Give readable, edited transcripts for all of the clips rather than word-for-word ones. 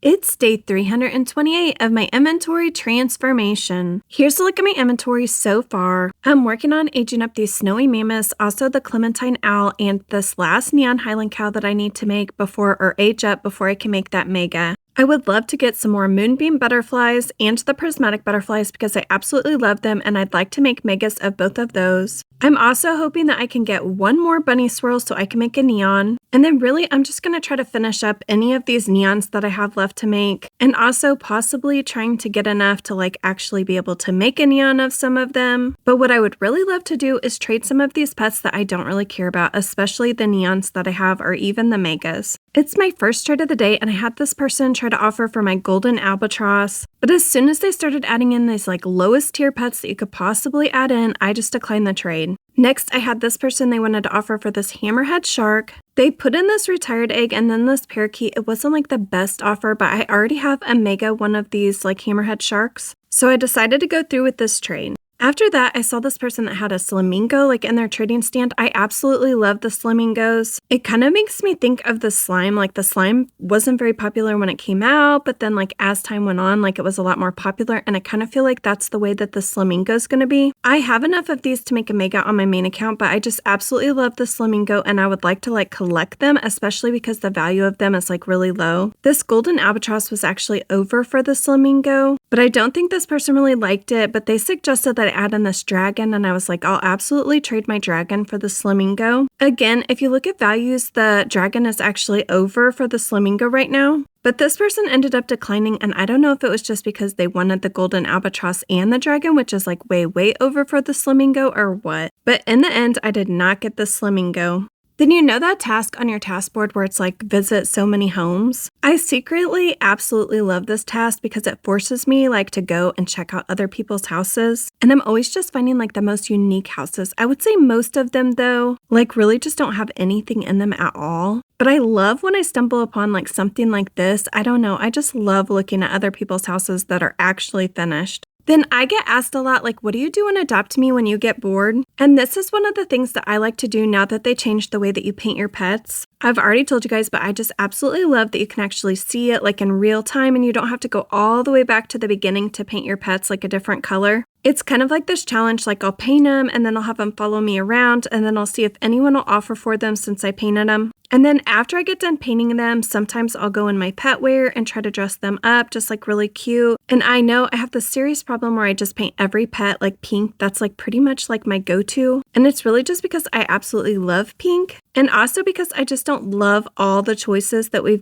It's day 328 of my inventory transformation. Here's a look at my inventory so far. I'm working on aging up these snowy mammoths, also the Clementine owl, and this last neon Highland cow that I need to make age up before I can make that mega. I would love to get some more moonbeam butterflies and the prismatic butterflies because I absolutely love them and I'd like to make megas of both of those. I'm also hoping that I can get one more bunny swirl so I can make a neon. And then really I'm just going to try to finish up any of these neons that I have left to make, and also possibly trying to get enough to actually be able to make a neon of some of them. But what I would really love to do is trade some of these pets that I don't really care about, especially the neons that I have or even the megas. It's my first trade of the day and I had this person try to offer for my golden albatross, but as soon as they started adding in these lowest tier pets that you could possibly add in, I just declined the trade. Next, I had this person, they wanted to offer for this hammerhead shark. They put in this retired egg and then this parakeet. It wasn't the best offer, but I already have a mega one of these hammerhead sharks, so I decided to go through with this trade. After that, I saw this person that had a flamingo in their trading stand. I absolutely love the flamingos. It kind of makes me think of the slime. The slime wasn't very popular when it came out, but then as time went on, it was a lot more popular, and I kind of feel like that's the way that the flamingo is going to be. I have enough of these to make a mega on my main account, but I just absolutely love the flamingo and I would like to collect them, especially because the value of them is really low. This golden albatross was actually over for the flamingo, but I don't think this person really liked it, but they suggested that I add in this dragon, and I was I'll absolutely trade my dragon for the flamingo. Again, if you look at values, the dragon is actually over for the flamingo right now. But this person ended up declining, and I don't know if it was just because they wanted the golden albatross and the dragon, which is way over for the flamingo, or what. But in the end, I did not get the flamingo. Then you know that task on your task board where it's visit so many homes? I secretly absolutely love this task because it forces me to go and check out other people's houses. And I'm always just finding the most unique houses. I would say most of them though, really just don't have anything in them at all. But I love when I stumble upon something like this. I don't know, I just love looking at other people's houses that are actually finished. Then I get asked a lot, what do you do in Adopt Me when you get bored? And this is one of the things that I like to do now that they changed the way that you paint your pets. I've already told you guys, but I just absolutely love that you can actually see it in real time and you don't have to go all the way back to the beginning to paint your pets a different color. It's kind of this challenge, I'll paint them and then I'll have them follow me around and then I'll see if anyone will offer for them since I painted them. And then after I get done painting them, sometimes I'll go in my pet wear and try to dress them up just really cute. And I know I have this serious problem where I just paint every pet pink. That's pretty much my go-to. And it's really just because I absolutely love pink. And also because I just don't love all the choices that we're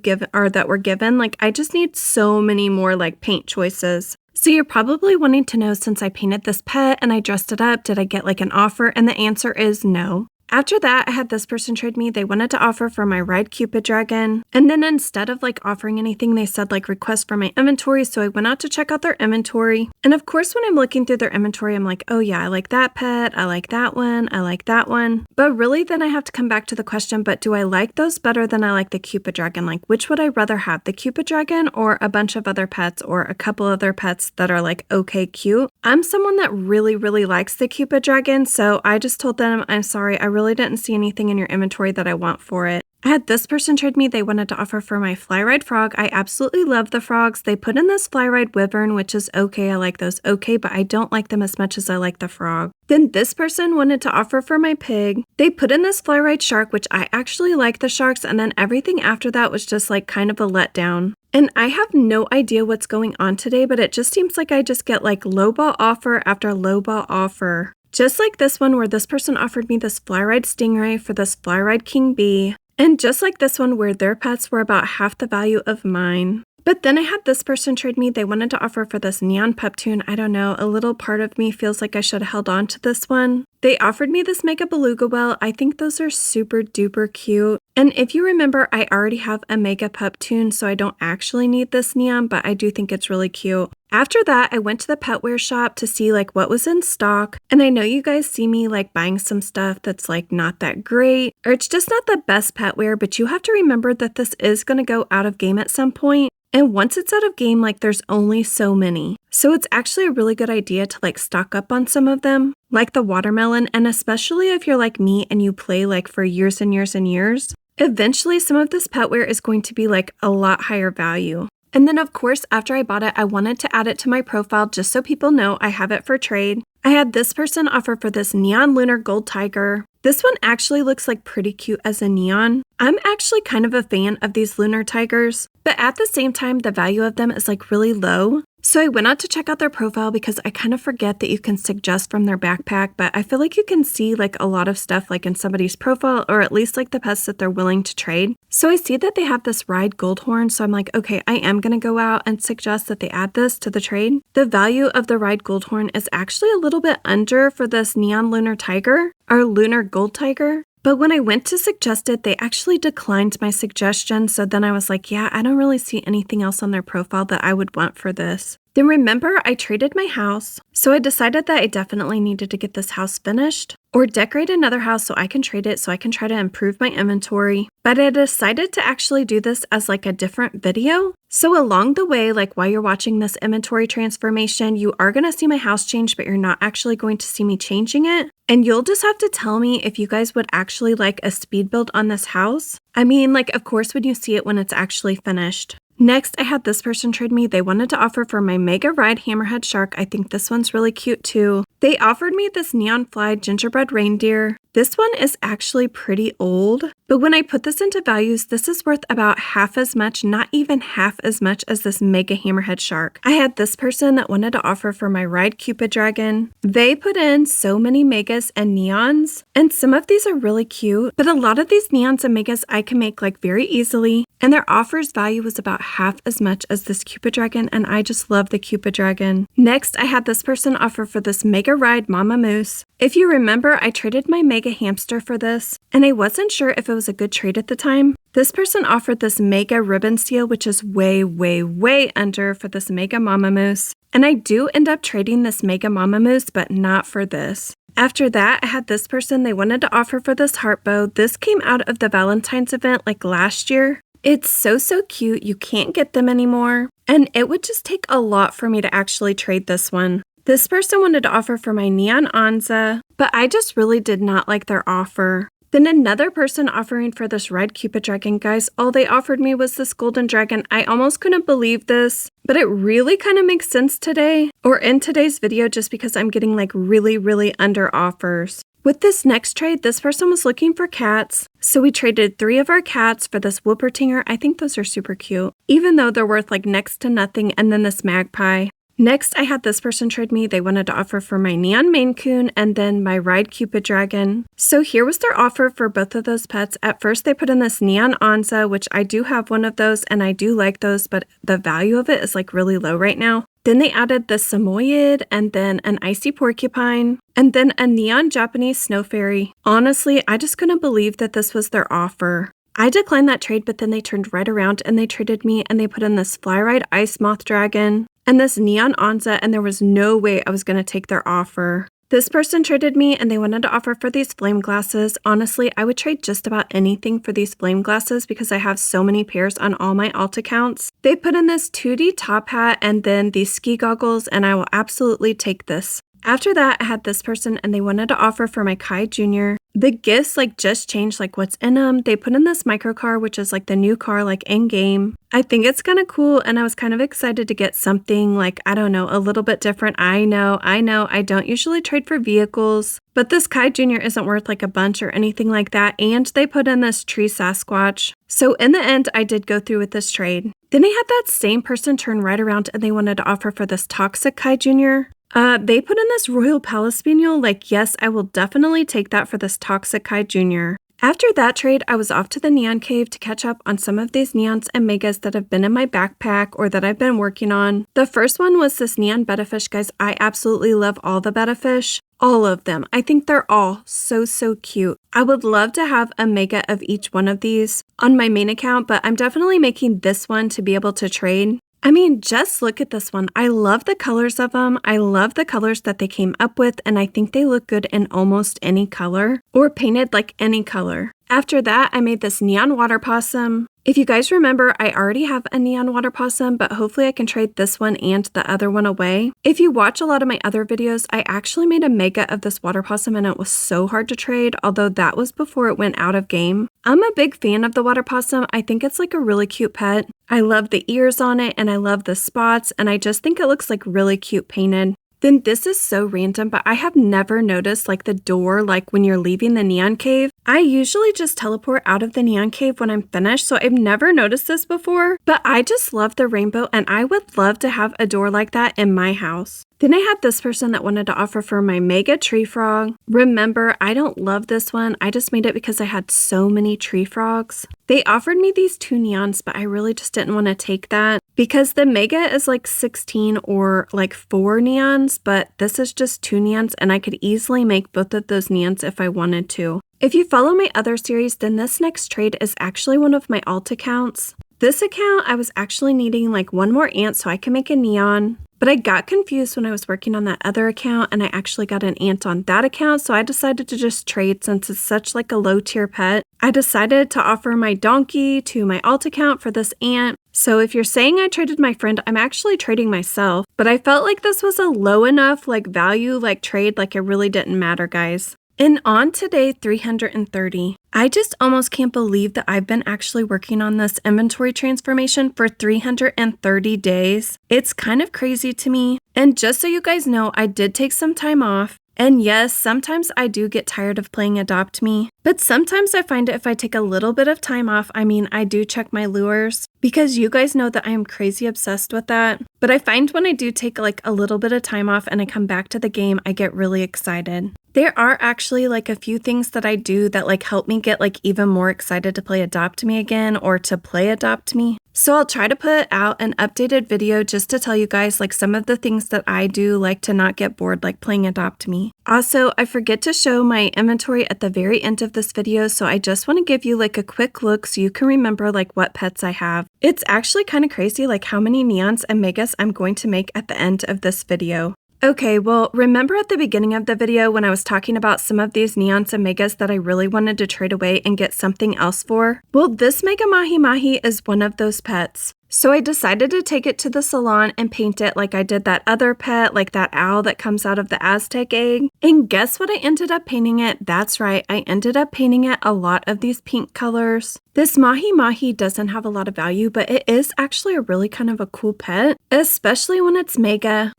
given. I just need so many more paint choices. So you're probably wanting to know, since I painted this pet and I dressed it up, did I get an offer? And the answer is no. After that, I had this person trade me. They wanted to offer for my Ride Cupid dragon. And then instead of offering anything, they said request for my inventory. So I went out to check out their inventory. And of course, when I'm looking through their inventory, I'm oh yeah, I like that pet. I like that one. I like that one. But really then I have to come back to the question, but do I like those better than I like the Cupid dragon? Which would I rather have, the Cupid dragon or a bunch of other pets or a couple other pets that are okay, cute? I'm someone that really likes the Cupid dragon. So I just told them, I'm sorry, I really didn't see anything in your inventory that I want for it. I had this person trade me. They wanted to offer for my Flyride frog. I absolutely love the frogs. They put in this Flyride wyvern, which is okay. I like those okay, but I don't like them as much as I like the frog. Then this person wanted to offer for my pig. They put in this Flyride shark, which I actually like the sharks, and then everything after that was just kind of a letdown. And I have no idea what's going on today, but it just seems I just get lowball offer after lowball offer. Just like this one where this person offered me this Flyride Stingray for this Flyride King Bee. And just like this one where their pets were about half the value of mine. But then I had this person trade me. They wanted to offer for this Neon Puptoon. I don't know, a little part of me feels like I should have held on to this one. They offered me this Mega Beluga Whale. I think those are super duper cute. And if you remember, I already have a Mega Puptoon, so I don't actually need this neon, but I do think it's really cute. After that, I went to the petware shop to see what was in stock. And I know you guys see me buying some stuff that's not that great, or it's just not the best petware, but you have to remember that this is going to go out of game at some point. And once it's out of game, there's only so many. So it's actually a really good idea to stock up on some of them, like the watermelon, and especially if you're like me and you play for years and years and years. Eventually, some of this petware is going to be a lot higher value. And then of course, after I bought it, I wanted to add it to my profile just so people know I have it for trade. I had this person offer for this neon lunar gold tiger. This one actually looks like pretty cute as a neon. I'm actually kind of a fan of these lunar tigers, but at the same time, the value of them is like really low. So I went out to check out their profile because I kind of forget that you can suggest from their backpack, but I feel like you can see like a lot of stuff like in somebody's profile, or at least like the pets that they're willing to trade. So I see that they have this Ride Goldhorn, so I'm like, okay, I am going to go out and suggest that they add this to the trade. The value of the Ride Goldhorn is actually a little bit under for this neon lunar tiger, or lunar gold tiger. But when I went to suggest it, they actually declined my suggestion. So then I was like, yeah, I don't really see anything else on their profile that I would want for this. Then remember, I traded my house. So I decided that I definitely needed to get this house finished or decorate another house so I can trade it so I can try to improve my inventory. But I decided to actually do this as like a different video. So along the way, like while you're watching this inventory transformation, you are going to see my house change, but you're not actually going to see me changing it. And you'll just have to tell me if you guys would actually like a speed build on this house. I mean, like, of course, when you see it when it's actually finished. Next, I had this person trade me. They wanted to offer for my Mega Ride Hammerhead Shark. I think this one's really cute too. They offered me this Neon Fly Gingerbread Reindeer. This one is actually pretty old, but when I put this into values, this is worth about half as much, not even half as much as this Mega Hammerhead Shark. I had this person that wanted to offer for my Ride Cupid Dragon. They put in so many megas and neons, and some of these are really cute, but a lot of these neons and megas I can make like very easily, and their offers value was about half as much as this Cupid Dragon, and I just love the Cupid Dragon. Next, I had this person offer for this Mega Ride Mama Moose. If you remember, I traded my Mega Hamster for this, and I wasn't sure if it was a good trade at the time. This person offered this Mega Ribbon Seal, which is way, way, way under for this Mega Mama Moose. And I do end up trading this Mega Mama Moose, but not for this. After that, I had this person, they wanted to offer for this heart bow. This came out of the Valentine's event like last year. It's so cute, you can't get them anymore. And it would just take a lot for me to actually trade this one. This person wanted to offer for my Neon Anza, but I just really did not like their offer. Then another person offering for this Red Cupid Dragon, guys, all they offered me was this Golden Dragon. I almost couldn't believe this, but it really kind of makes sense today, or in today's video, just because I'm getting like really under offers. With this next trade, this person was looking for cats, so we traded 3 of our cats for this Whoopertinger. I think those are super cute, even though they're worth like next to nothing, and then this Magpie. Next, I had this person trade me. They wanted to offer for my Neon Maine Coon and then my Ride Cupid Dragon. So here was their offer for both of those pets. At first, they put in this Neon Anza, which I do have one of those and I do like those, but the value of it is like really low right now. Then they added the Samoyed and then an Icy Porcupine and then a Neon Japanese Snow Fairy. Honestly, I just couldn't believe that this was their offer. I declined that trade, but then they turned right around and they traded me and they put in this Flyride Ice Moth Dragon and this Neon Anza, and there was no way I was going to take their offer. This person traded me and they wanted to offer for these flame glasses. Honestly, I would trade just about anything for these flame glasses because I have so many pairs on all my alt accounts. They put in this 2D top hat and then these ski goggles, and I will absolutely take this. After that, I had this person and they wanted to offer for my Kai Jr. The gifts like just changed like what's in them. They put in this micro car, which is like the new car like in game. I think it's kind of cool and I was kind of excited to get something like, I don't know, a little bit different. I know, I don't usually trade for vehicles, but this Kai Jr. isn't worth like a bunch or anything like that. And they put in this tree Sasquatch. So in the end, I did go through with this trade. Then I had that same person turn right around and they wanted to offer for this Toxic Kai Jr. They put in this Royal Palace Spaniel, like yes, I will definitely take that for this Toxic Kai Jr. After that trade, I was off to the Neon Cave to catch up on some of these neons and megas that have been in my backpack or that I've been working on. The first one was this Neon Betta Fish, guys. I absolutely love all the Betta Fish. All of them. I think they're all so cute. I would love to have a mega of each one of these on my main account, but I'm definitely making this one to be able to trade. I mean, just look at this one. I love the colors of them. I love the colors that they came up with, and I think they look good in almost any color or painted like any color. After that, I made this Neon Water Possum. If you guys remember, I already have a neon water possum, but hopefully I can trade this one and the other one away. If you watch a lot of my other videos, I actually made a mega of this water possum and it was so hard to trade, although that was before it went out of game. I'm a big fan of the water possum. I think it's like a really cute pet. I love the ears on it and I love the spots, and I just think it looks like really cute painted. Then this is so random, but I have never noticed like the door, like when you're leaving the neon cave. I usually just teleport out of the neon cave when I'm finished, so I've never noticed this before, but I just love the rainbow and I would love to have a door like that in my house. Then I had this person that wanted to offer for my mega tree frog. Remember, I don't love this one. I just made it because I had so many tree frogs. They offered me these 2 neons, but I really just didn't want to take that because the mega is like 16 or like 4 neons, but this is just 2 neons and I could easily make both of those neons if I wanted to. If you follow my other series, then this next trade is actually one of my alt accounts. This account, I was actually needing like 1 more ant so I can make a neon. But I got confused when I was working on that other account and I actually got an ant on that account, so I decided to just trade since it's such like a low tier pet. I decided to offer my donkey to my alt account for this ant. So if you're saying I traded my friend, I'm actually trading myself, but I felt like this was a low enough like value like trade, like it really didn't matter, guys. And on to day 330. I just almost can't believe that I've been actually working on this inventory transformation for 330 days. It's kind of crazy to me. And just so you guys know, I did take some time off. And yes, sometimes I do get tired of playing Adopt Me, but sometimes I find if I take a little bit of time off, I do check my lures because you guys know that I am crazy obsessed with that. But I find when I do take like a little bit of time off and I come back to the game, I get really excited. There are actually like a few things that I do that like help me get like even more excited to play Adopt Me again or to play Adopt Me. So I'll try to put out an updated video just to tell you guys like some of the things that I do like to not get bored like playing Adopt Me. Also, I forget to show my inventory at the very end of this video, so I just want to give you like a quick look so you can remember like what pets I have. It's actually kind of crazy like how many neons and megas I'm going to make at the end of this video. Okay, well, remember at the beginning of the video when I was talking about some of these neons and megas that I really wanted to trade away and get something else for? Well, this mega mahi mahi is one of those pets. So I decided to take it to the salon and paint it like I did that other pet, like that owl that comes out of the Aztec egg. And guess what I ended up painting it? That's right, I ended up painting it a lot of these pink colors. This mahi mahi doesn't have a lot of value, but it is actually a really kind of a cool pet, especially when it's mega.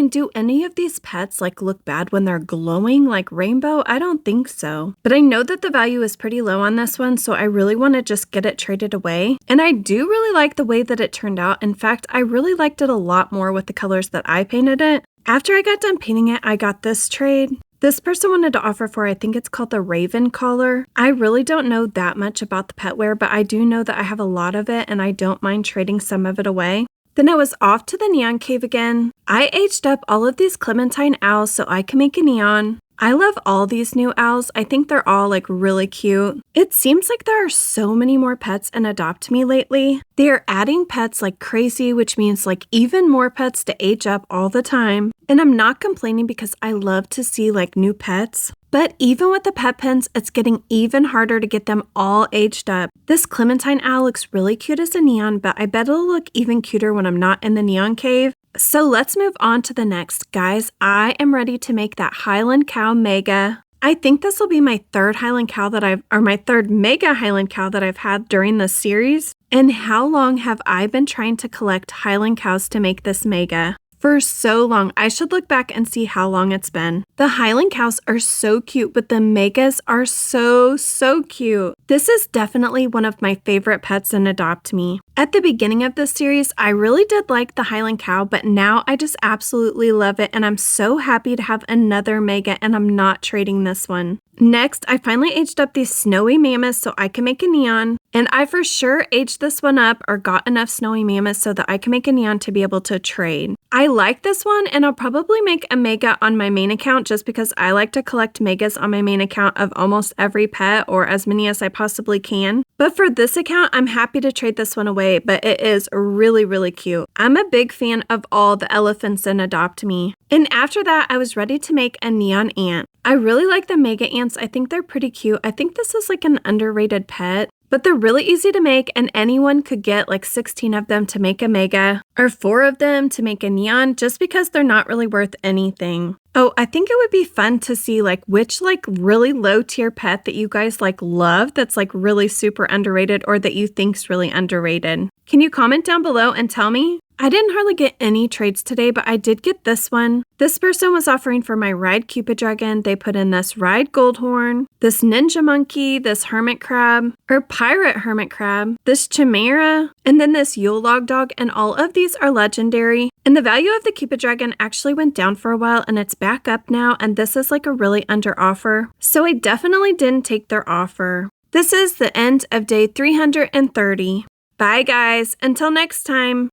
Do any of these pets like look bad when they're glowing like rainbow? I don't think so. But I know that the value is pretty low on this one, so I really want to just get it traded away. And I do really like the way that it turned out. In fact, I really liked it a lot more with the colors that I painted it. After I got done painting it, I got this trade. This person wanted to offer for, I think it's called the Raven collar. I really don't know that much about the pet wear, but I do know that I have a lot of it and I don't mind trading some of it away. Then I was off to the neon cave again. I aged up all of these clementine owls so I can make a neon. I love all these new owls. I think they're all like really cute. It seems like there are so many more pets in Adopt Me lately. They are adding pets like crazy, which means like even more pets to age up all the time. And I'm not complaining because I love to see like new pets. But even with the pet pens, it's getting even harder to get them all aged up. This clementine owl looks really cute as a neon, but I bet it'll look even cuter when I'm not in the neon cave. So let's move on to the next. Guys, I am ready to make that Highland Cow Mega. I think this will be my third my third Mega Highland Cow that I've had during this series. And how long have I been trying to collect Highland Cows to make this Mega? For so long. I should look back and see how long it's been. The Highland cows are so cute, but the megas are so cute. This is definitely one of my favorite pets in Adopt Me. At the beginning of this series, I really did like the Highland cow, but now I just absolutely love it and I'm so happy to have another mega and I'm not trading this one. Next, I finally aged up these snowy mammoths so I can make a neon. And I for sure aged this one up or got enough snowy mammoths so that I can make a neon to be able to trade. I like this one and I'll probably make a mega on my main account just because I like to collect megas on my main account of almost every pet or as many as I possibly can. But for this account, I'm happy to trade this one away, but it is really cute. I'm a big fan of all the elephants in Adopt Me. And after that, I was ready to make a neon ant. I really like the mega ants. I think they're pretty cute. I think this is like an underrated pet. but they're really easy to make and anyone could get like 16 of them to make a mega or 4 of them to make a neon just because they're not really worth anything. Oh, I think it would be fun to see like which like really low tier pet that you guys like love that's like really super underrated or that you think's really underrated. Can you comment down below and tell me? I didn't hardly get any trades today, but I did get this one. This person was offering for my Ride Cupid Dragon. They put in this Ride Goldhorn, this Ninja Monkey, this Hermit Crab, or Pirate Hermit Crab, this Chimera, and then this Yule Log Dog, and all of these are legendary. And the value of the Cupid Dragon actually went down for a while, and it's back up now, and this is like a really under offer. So I definitely didn't take their offer. This is the end of day 330. Bye guys, until next time.